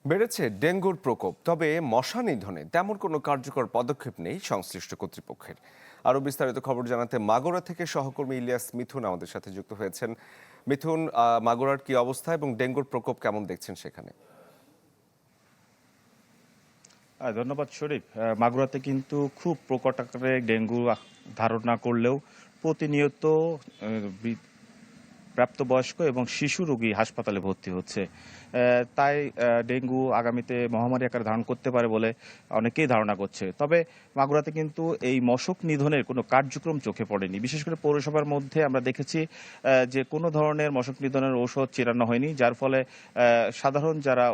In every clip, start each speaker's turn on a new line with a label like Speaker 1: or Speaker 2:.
Speaker 1: বেড়েছে ডেঙ্গুর প্রকোপ, তবে মশা নিধনে তেমন কোনো কার্যকর পদক্ষেপ নেই সংশ্লিষ্ট কর্তৃপক্ষের। আরও বিস্তারিত খবর জানাতে মাগুরা থেকে সহকর্মী ইলিয়াস মিথুন আমাদের সাথে যুক্ত হয়েছেন। মিথুন, মাগুরার কি অবস্থা এবং ডেঙ্গুর প্রকোপ কেমন দেখছেন সেখানে?
Speaker 2: ধন্যবাদ শরীফ। মাগুরাতে কিন্তু খুব প্রকট আকারে ডেঙ্গু ধারণা করলেও প্রতিনিয়ত প্রাপ্তবয়স্ক এবং শিশু রোগী হাসপাতালে ভর্তি হচ্ছে। তাই ডেঙ্গু আগামীতে মহামারী আকার ধারণ করতে পারে বলে অনেকেই ধারণা করছে। তবে মাগুরাতে কিন্তু এই মশক নিধনের কোনো কার্যক্রম চোখে পড়েনি। বিশেষ করে পৌরসভার মধ্যে আমরা দেখেছি যে কোনো ধরনের মশক নিধনের ঔষধ ছিটানো হয়নি, যার ফলে সাধারণ যারা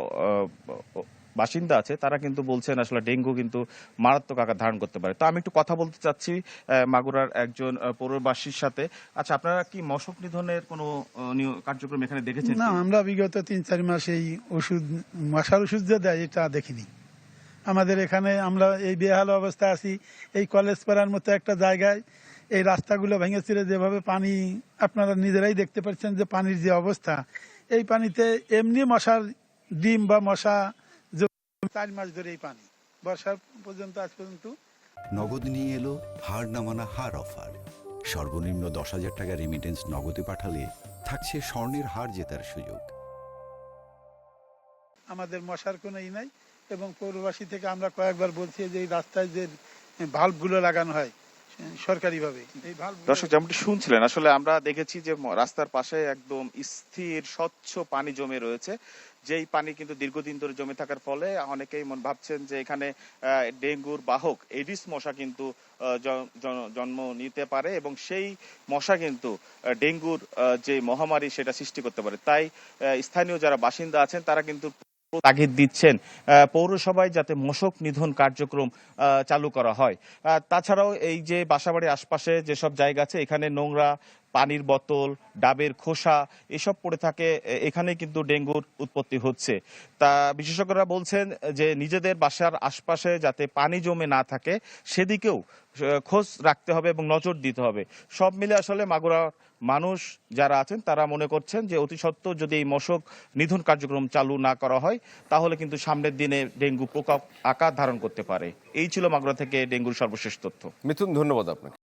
Speaker 2: বাসিন্দা আছে তারা কিন্তু বলছেন আসলে ডেঙ্গু কিন্তু মারাত্মক আকার ধারণ করতে পারে। তো আমি একটু কথা বলতে চাচ্ছি মাগুরার একজন পৌরবাসীর সাথে। আচ্ছা, আপনারা কি মশক নিধনের কোনো কার্যক্রম এখানে দেখেছেন?
Speaker 3: না, আমরা বিগত ৩-৪ মাস এই ওষুধ, মশার ওষুধ যে দেয় এটা দেখিনি। আমাদের এখানে আমরা এই বেহাল অবস্থায় আছি। এই কলেজ পাড়ার মতো একটা জায়গায় এই রাস্তাগুলো ভেঙে ছিঁড়ে যেভাবে পানি, আপনারা নিজেরাই দেখতে পাচ্ছেন যে পানির যে অবস্থা, এই পানিতে এমনি মশার ডিম বা মশা ৪ মাস ধরে এই পানি বর্ষার পর্যন্ত আজ পর্যন্ত।
Speaker 4: নগদ নিয়ে এলো হার না মানা হার অফার। সর্বনিম্ন ১০,০০০ টাকা রেমিটেন্স নগদে পাঠালে থাকছে স্বর্ণের হার জেতার সুযোগ।
Speaker 3: আমাদের মশার কোনো ই নাই, এবং পৌরবাসী থেকে আমরা কয়েকবার বলছি যে এই রাস্তায় যে ভাল্বগুলো লাগানো হয় সরকারিভাবে, এই ভাল্ব।
Speaker 2: দর্শক যেমনটি শুনছিলেন, আসলে আমরা দেখেছি যে রাস্তার পাশে একদম স্থির স্বচ্ছ পানি জমে রয়েছে। যেই পানি কিন্তু দীর্ঘদিন ধরে জমে থাকার ফলে অনেকেই ভাবছেন যে এখানে ডেঙ্গুর বাহক এডিস মশা কিন্তু জন্ম নিতে পারে এবং সেই মশা কিন্তু ডেঙ্গুর যে মহামারী সেটা সৃষ্টি করতে পারে। তাই স্থানীয় যারা বাসিন্দা আছেন তারা কিন্তু তাগিদ দিচ্ছেন পৌরসভায় যাতে মশক নিধন কার্যক্রম চালু করা হয়। তাছাড়াও এই যে বাসাবাড়ির আশপাশে যেসব জায়গা আছে এখানে নোংরা পানির বোতল, ডাবের খোসা এসব পড়ে থাকে, এখানে কিন্তু ডেঙ্গুর উৎপত্তি হচ্ছে। তা বিশেষজ্ঞরা বলছেন যে নিজেদের বাসার আশপাশে যাতে পানি জমে না থাকে সেদিকেও খোঁজ রাখতে হবে এবং নজর দিতে হবে। সব মিলে আসলে মাগুরা মানুষ যারা আছেন তারা মনে করছেন যে অতি সত্বর যদি এই মশক নিধন কার্যক্রম চালু না করা হয় তাহলে কিন্তু সামনের দিনে ডেঙ্গু প্রকোপ আকার ধারণ করতে পারে। এই ছিল মাগুরা থেকে ডেঙ্গুর সর্বশেষ তথ্য।
Speaker 1: মিথুন, ধন্যবাদ আপনাকে।